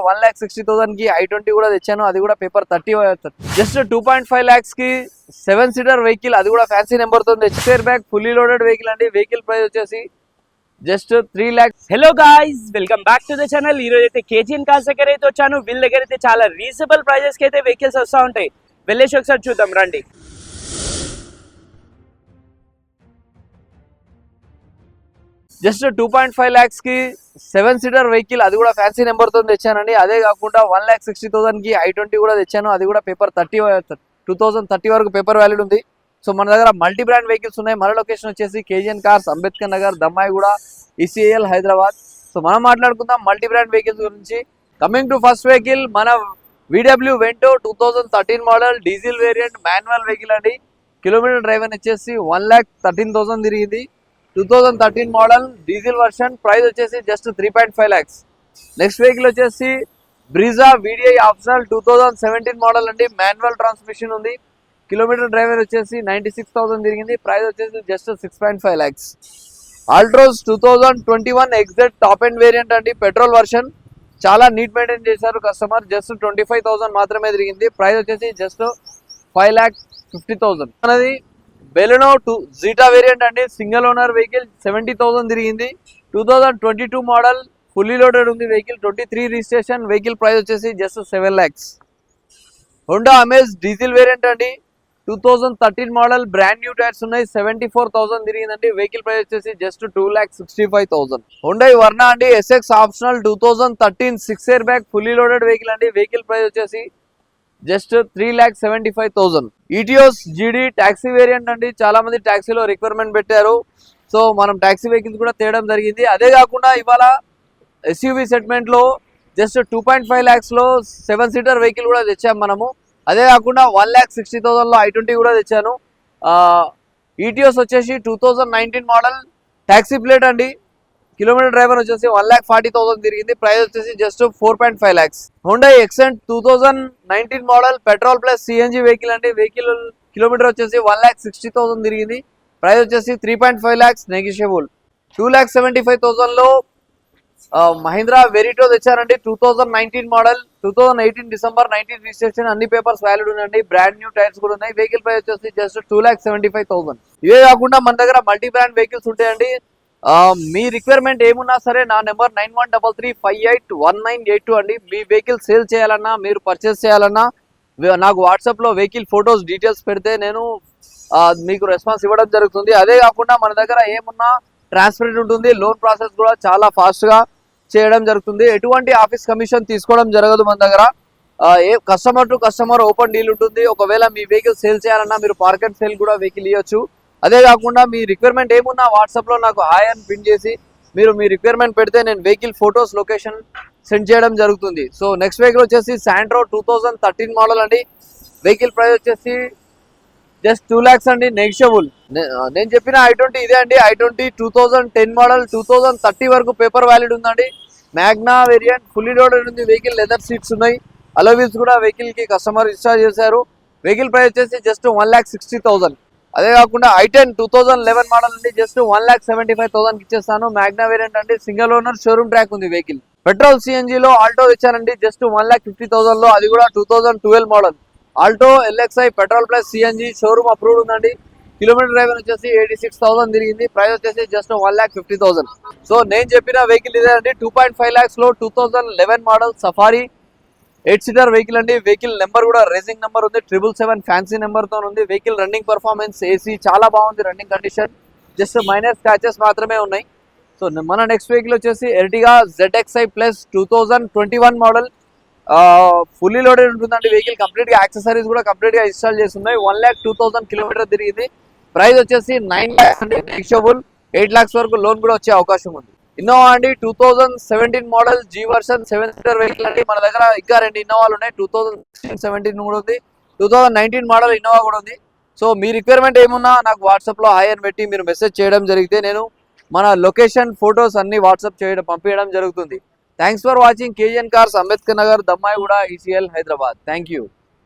1,60,000 కి i20 కూడా తెచ్చాను. అది కూడా పేపర్ 30 జస్ట్ 2.5 lakhs కి 7-seater వెహికల్, అది కూడా ఫ్యాన్సీ నెంబర్ తో spare back fully loaded vehicle అండి. వెహికల్ ప్రైస్ వచ్చేసి just 3 lakhs. Hello guys, welcome back to the channel. ఈ రోజు అయితే కేజీఎన్ కార్స్ దగ్గర అయితే వచ్చాను. వీళ్ళ దగ్గర అయితే చాలా రీజనబుల్ ప్రైజెస్ కి అయితే వెహికల్స్ వస్తూ ఉంటాయి. వెళ్ళేసి ఒకసారి చూద్దాం రండి. జస్ట్ 2.5 lakhs కి 7-seater వెహికల్, అది కూడా ఫ్యాన్సీ నెంబర్ తో తెచ్చానండి. అదే కాకుండా 1,60,000 కి i20 కూడా తెచ్చాను. అది కూడా పేపర్ 2030 వరకు పేపర్ వ్యాలిడ్ ఉంది. సో మన దగ్గర మల్టీ బ్రాండ్ వెహికల్స్ ఉన్నాయి. మన లొకేషన్ వచ్చేసి KGN cars, Ambedkar Nagar, Dammaiguda, ECIL, Hyderabad. So మనం మాట్లాడుకుందాం మల్టీ బ్రాండ్ వెహికల్స్ గురించి. కమింగ్ టు ఫస్ట్ వెహికల్, మన VW Vento 2013 model diesel variant manual vehicle అండి. కిలోమీటర్ డ్రైవ్ అని వచ్చేసి 1,13,000 తిరిగింది. 2013 మోడల్ డీజిల్ వర్షన్. ప్రైస్ వచ్చేసి జస్ట్ 3.5 lakhs. నెక్స్ట్ వెహికల్ వచ్చేసి బ్రీజా VDI ఆప్షనల్ 2017 మోడల్ అండి. మాన్యువల్ ట్రాన్స్మిషన్ ఉంది. కిలోమీటర్ డ్రైవర్ వచ్చేసి 96,000 తిరిగింది. ప్రైస్ వచ్చేసి just 6.5 lakhs. Altroz 2021 exact top end variant అండి. Petrol version. చాలా నీట్ మెయింటైన్ చేశారు కస్టమర్. జస్ట్ 25,000 మాత్రమే తిరిగింది. ప్రైస్ వచ్చేసి జస్ట్ 5,50,000 అనేది బెలెనో జీటా వేరియంట్ అండి. సింగిల్ ఓనర్ వెహికల్, 70,000 తిరిగింది. 2022 మోడల్ ఫుల్లీ లోడెడ్ ఉంది వెహికల్. 23 రిజిస్ట్రేషన్. వెహికల్ ప్రైస్ వచ్చేసి just 7 lakhs. Honda amaze diesel variant అండి. 2013 మోడల్ బ్రాండ్ న్యూ టైర్స్ ఉన్నాయి. 74,000 తిరిగిందండి. వెహికల్ ప్రైస్ వచ్చేసి జస్ట్ 2,65,000. హోండా వర్నా అండి. SX optional 2013 6 year back fully loaded vehicle అండి. Vehicle price వచ్చేసి just 3,75,000. ఈటియోస్ GD taxi variant అండి. చాలా మంది టాక్సీలో రిక్వైర్మెంట్ పెట్టారు. సో మనం టాక్సీ వెహికల్స్ కూడా తేయడం జరిగింది. అదే కాకుండా ఇవాళ SUV సెగ్మెంట్ లో జస్ట్ 2.5 lakhs లో 7-seater వెహికల్ కూడా తెచ్చాము మనము. అదే కాకుండా 1,60,000 లో i20 కూడా తెచ్చాను. ఈటియోస్ వచ్చేసి 2019 మోడల్ టాక్సీ ప్లేట్ అండి. కిలోమీటర్ డ్రైవర్ వచ్చేసి 1,40,000 తిరిగింది. ప్రైస్ వచ్చేసి just 4.5 lakhs. Honda Xcent 2019 model petrol plus CNG vehicle అండి. వెహికల్ కిలోమీటర్ వచ్చేసి 1,60,000 తిరిగింది. ప్రైస్ వచ్చేసి 3.5 lakhs నెగిషియబుల్. 2,75,000 లో మహీంద్రా వెరిటో తెచ్చారండి. 2019 మోడల్, 2018 డిసెంబర్ 19 రిజిస్ట్రేషన్. అన్ని పేపర్స్ వ్యాలిడ్ ఉన్నాయండి. బ్రాండ్ న్యూ టైర్స్ కూడా ఉన్నాయి. వెహికల్ ప్రైస్ వచ్చేసి జస్ట్ 2,75,000. ఇవే కాకుండా మన దగ్గర మల్టీ బ్రాండ్ వెహికల్స్ ఉంటాయండి. మీ రిక్వైర్మెంట్ ఏమున్నా సరే నా నెంబర్ 9133581982 అండి. మీ వెహికల్ సేల్ చేయాలన్నా, మీరు పర్చేస్ చేయాలన్నా నాకు వాట్సాప్లో వెహికల్ ఫొటోస్ డీటెయిల్స్ పెడితే నేను మీకు రెస్పాన్స్ ఇవ్వడం జరుగుతుంది. అదే కాకుండా మన దగ్గర ఏమున్నా ట్రాన్స్పరెంట్ ఉంటుంది. లోన్ ప్రాసెస్ కూడా చాలా ఫాస్ట్గా చేయడం జరుగుతుంది. ఎటువంటి ఆఫీస్ కమిషన్ తీసుకోవడం జరగదు మన దగ్గర. ఏ customer to customer open deal ఉంటుంది. ఒకవేళ మీ వెహికల్ సేల్ చేయాలన్నా మీరు పార్క్ అండ్ సేల్ కూడా వెహికల్ ఇవ్వచ్చు. అదే కాకుండా మీ రిక్వైర్మెంట్ ఏమున్నా వాట్సాప్లో నాకు హాయ్ అని పిన్ చేసి మీరు మీ రిక్వైర్మెంట్ పెడితే నేను వెహికల్ ఫొటోస్ లొకేషన్ సెండ్ చేయడం జరుగుతుంది. సో నెక్స్ట్ వెహికల్ వచ్చేసి శాంట్రో 2013 మోడల్ అండి. వెహికల్ ప్రైస్ వచ్చేసి జస్ట్ 2 lakhs అండి నెగిషియబుల్. నేను చెప్పిన i20 ఇదే అండి. i20 2010 మోడల్ 2030 వరకు పేపర్ వ్యాలిడ్ ఉందండి. మ్యాగ్నా వేరియంట్ ఫుల్లీ లోడెడ్ ఉంది వెహికల్. లెదర్ సీట్స్ ఉన్నాయి. అలోవీల్స్ కూడా వెహికల్ కి కస్టమర్ ఇన్స్టాల్ చేశారు. వెహికల్ ప్రైస్ వచ్చేసి జస్ట్ 1,60,000. అదే కాకుండా i10 2011 మోడల్ అండి. జస్ట్ 1,75,000 ఇచ్చేస్తాను. మ్యాగ్నా వేరియంట్ అండి. సింగిల్ ఓనర్, షోరూమ్ ట్రాక్ ఉంది వెహికల్. పెట్రోల్ CNG లో ఆల్టో తెచ్చానండి. జస్ట్ 1,50,000 లో. అది కూడా 2012 model Alto LXI petrol plus CNG showroom approved ఉందండి. కిలోమీటర్ డ్రైవర్ వచ్చేసి 86,000 తిరిగింది. ప్రైస్ వచ్చేసి జస్ట్ 1,50,000. సో నేను చెప్పిన వెహికల్ ఇదే అండి. 2.5 lakhs లో 2011 మోడల్ సఫారీ 8-seater వెహికల్ అండి. వెహికల్ నెంబర్ కూడా రేసింగ్ నెంబర్ ఉంది. 777 ఫ్యాన్సీ నెంబర్ తో ఉంది. వెహికల్ రన్నింగ్ పర్ఫార్మెన్స్, AC చాలా బాగుంది. Running condition just minor scratches మాత్రమే ఉన్నాయి. సో మన నెక్స్ట్ వెహికల్ వచ్చేసి Ertiga ZXi plus 2021 model fully loaded ఉంటుందండి. వెహికల్ కంప్లీట్ గా యాక్సెసరీస్ కూడా కంప్లీట్ గా ఇన్స్టాల్ చేస్తున్నాయి. 1,02,000 కిలోమీటర్ తిరిగింది. ప్రైస్ వచ్చేసి 9 lakhs అండి నెగిషియబుల్. 8 lakhs వరకు లోన్ కూడా వచ్చే అవకాశం ఉంది. ఇన్నోవా అండి 2017 model G version 7-seater vehicle అండి. మన దగ్గర ఇంకా 2 ఇన్నోవాలు ఉన్నాయి. 2016-17 కూడా ఉంది. 2019 మోడల్ ఇన్నోవా కూడా ఉంది. సో మీ రిక్వైర్మెంట్ ఏమున్నా నాకు వాట్సాప్లో హాయ్ అని పెట్టి మీరు మెసేజ్ చేయడం జరిగితే నేను మన లొకేషన్ ఫొటోస్ అన్ని వాట్సాప్ పంపించడం జరుగుతుంది. Thanks for watching KGN cars, Ambedkar Nagar, Dammaiguda, ECL, Hyderabad. Thank you.